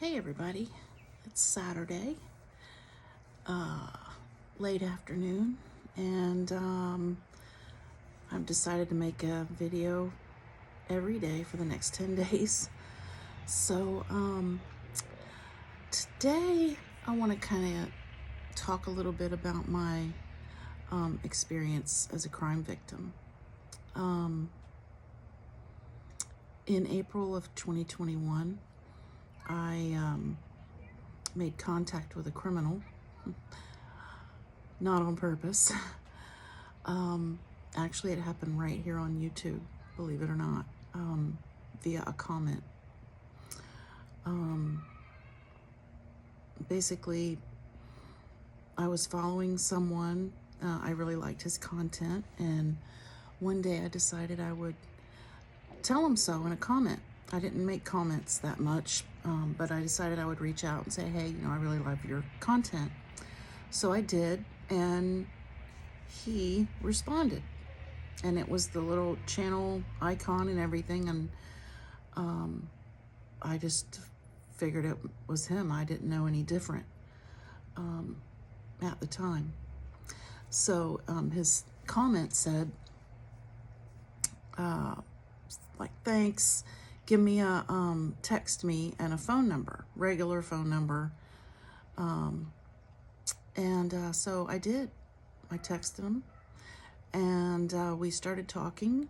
Hey everybody, it's Saturday, late afternoon, and I've decided to make a video every day for the next 10 days. So today I want to kind of talk a little bit about my experience as a crime victim. In April of 2021, I made contact with a criminal, not on purpose. Actually, it happened right here on YouTube, believe it or not, via a comment. Basically, I was following someone. I really liked his content, and one day I decided I would tell him so in a comment. I didn't make comments that much, but I decided I would reach out and say, hey, I really love your content. So I did, and he responded. And it was the little channel icon and everything, and I just figured it was him. I didn't know any different at the time. So his comment said, thanks, give me a, text me and a phone number, regular phone number. So I did. I texted him, and we started talking,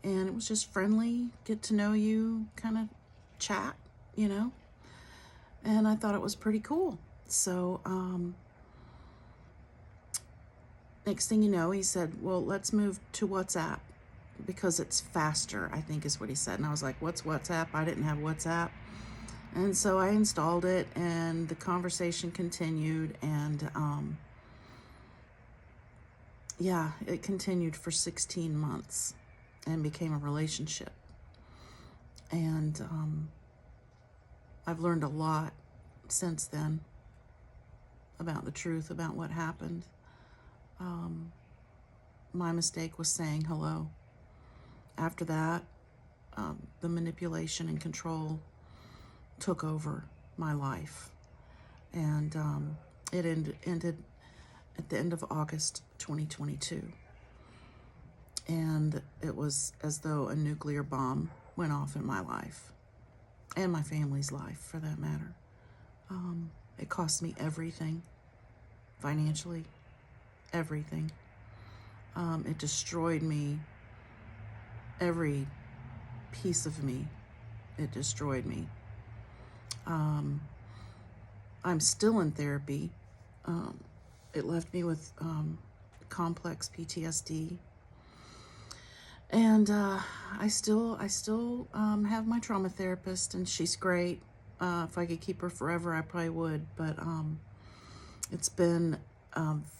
and it was just friendly, get to know you kind of chat, and I thought it was pretty cool. So next thing you know, he said, well, let's move to WhatsApp because it's faster, I think is what he said. And I was like, what's WhatsApp? I didn't have WhatsApp. And so I installed it, and the conversation continued, and yeah, it continued for 16 months and became a relationship. And I've learned a lot since then about the truth, about what happened. My mistake was saying hello. After that, the manipulation and control took over my life. And it ended at the end of August 2022. And it was as though a nuclear bomb went off in my life, and my family's life for that matter. It cost me everything, financially, everything. It destroyed me, every piece of me. It destroyed me. I'm still in therapy. It left me with complex PTSD. And I still have my trauma therapist, and she's great. If I could keep her forever, I probably would. But it's been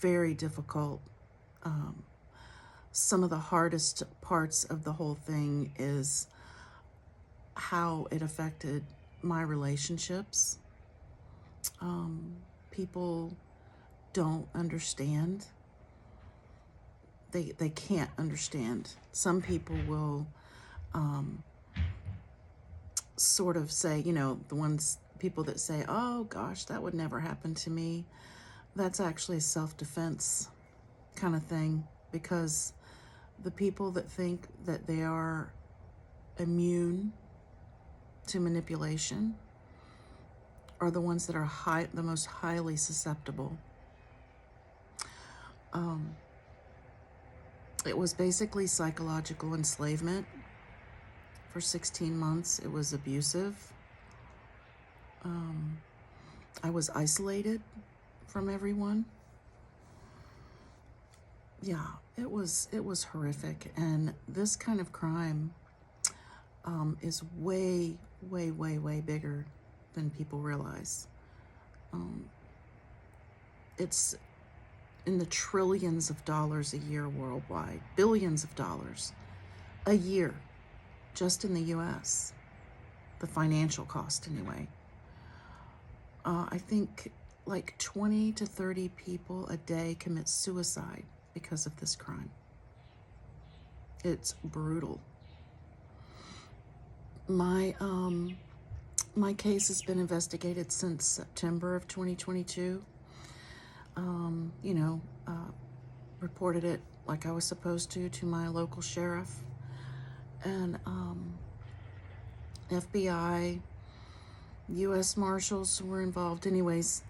very difficult. Some of the hardest parts of the whole thing is how it affected my relationships. People don't understand. They can't understand. Some people will sort of say, the people that say, oh gosh, that would never happen to me. That's actually a self-defense kind of thing, because the people that think that they are immune to manipulation are the ones that are the most highly susceptible. It was basically psychological enslavement for 16 months. It was abusive. I was isolated from everyone. Yeah, it was horrific. And this kind of crime is way, way, way, way bigger than people realize. It's in the trillions of dollars a year worldwide, billions of dollars a year, just in the US, the financial cost anyway. I think like 20 to 30 people a day commit suicide because of this crime. It's brutal. My My case has been investigated since September of 2022. You know, reported it like I was supposed to my local sheriff. And FBI, U.S. Marshals were involved. Anyways,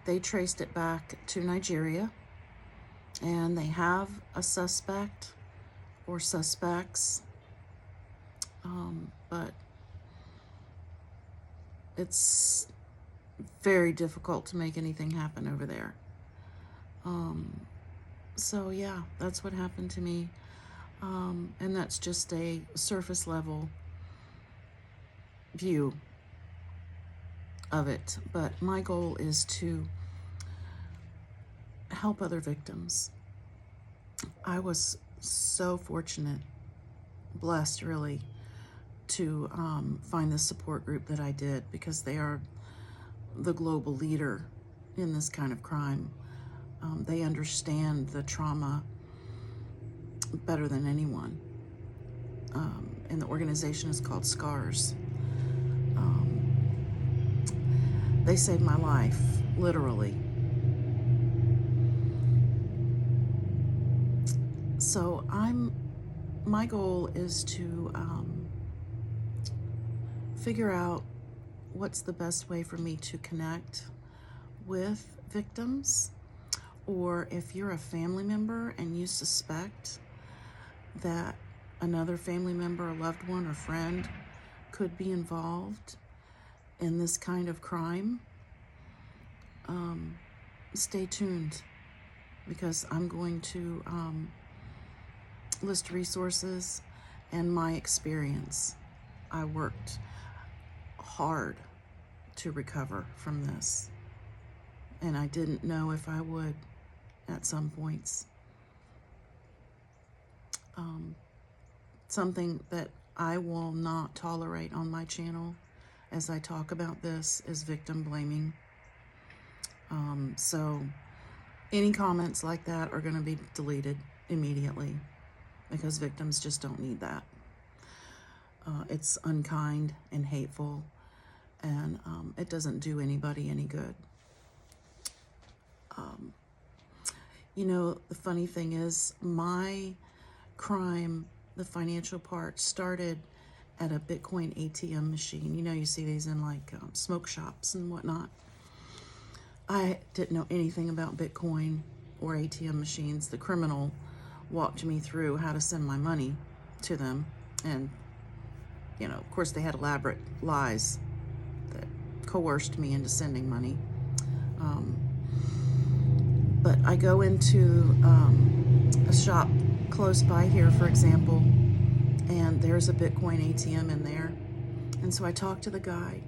they traced it back to Nigeria, and they have a suspect or suspects, but it's very difficult to make anything happen over there. So yeah, that's what happened to me. And that's just a surface level view of it. But my goal is to help other victims. I was so fortunate, blessed really, to find the support group that I did, because they are the global leader in this kind of crime. They understand the trauma better than anyone. And the organization is called SCARS. They saved my life, literally. So my goal is to figure out what's the best way for me to connect with victims, or if you're a family member and you suspect that another family member, a loved one or friend could be involved in this kind of crime, stay tuned, because I'm going to list resources and my experience. I worked hard to recover from this, and I didn't know if I would at some points. Something that I will not tolerate on my channel as I talk about this is victim blaming. So any comments like that are going to be deleted immediately, because victims just don't need that. It's unkind and hateful, and it doesn't do anybody any good. You know, the funny thing is, my crime, the financial part, started at a Bitcoin ATM machine. You know, you see these in like smoke shops and whatnot. I didn't know anything about Bitcoin or ATM machines. The criminal walked me through how to send my money to them. And, you know, of course they had elaborate lies that coerced me into sending money. But I go into a shop close by here, for example, and there's a Bitcoin ATM in there. And so I talked to the guy,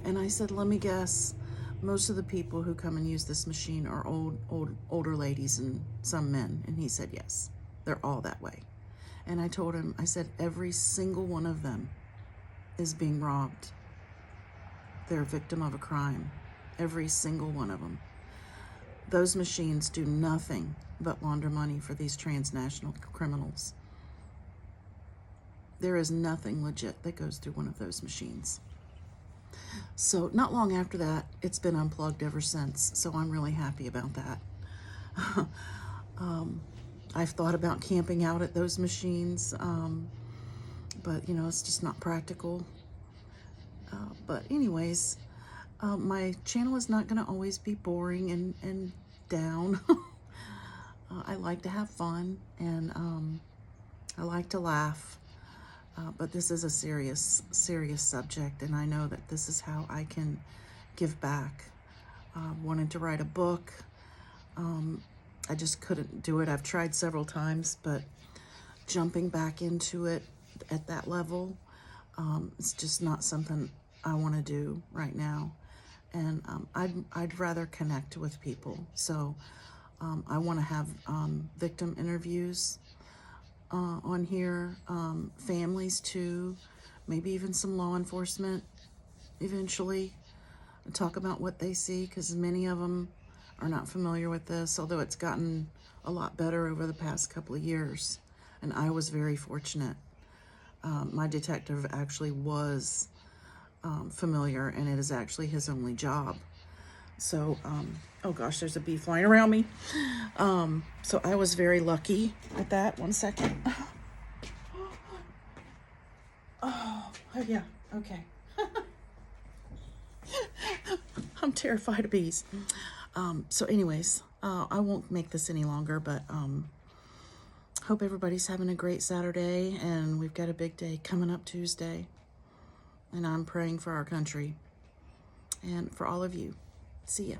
and I said, let me guess, most of the people who come and use this machine are older ladies and some men. And he said, yes, they're all that way. And I told him, I said, every single one of them is being robbed. They're a victim of a crime. Every single one of them. Those machines do nothing but launder money for these transnational criminals. There is nothing legit that goes through one of those machines. So not long after that, it's been unplugged ever since. So I'm really happy about that. I've thought about camping out at those machines, but you know, it's just not practical. But anyways, my channel is not going to always be boring and down. I like to have fun, and I like to laugh. But this is a serious subject, and I know that this is how I can give back. Wanted to write a book. I just couldn't do it. I've tried several times, but jumping back into it at that level, it's just not something I want to do right now. And I'd rather connect with people. So I want to have victim interviews on here, families too, maybe even some law enforcement eventually, talk about what they see, because many of them are not familiar with this, although it's gotten a lot better over the past couple of years. And I was very fortunate. My detective actually was familiar, and it is actually his only job. So, oh gosh, there's a bee flying around me. So I was very lucky at that. One second. Oh, yeah, okay. I'm terrified of bees. So anyways, I won't make this any longer, but hope everybody's having a great Saturday, and we've got a big day coming up Tuesday. And I'm praying for our country and for all of you. See ya.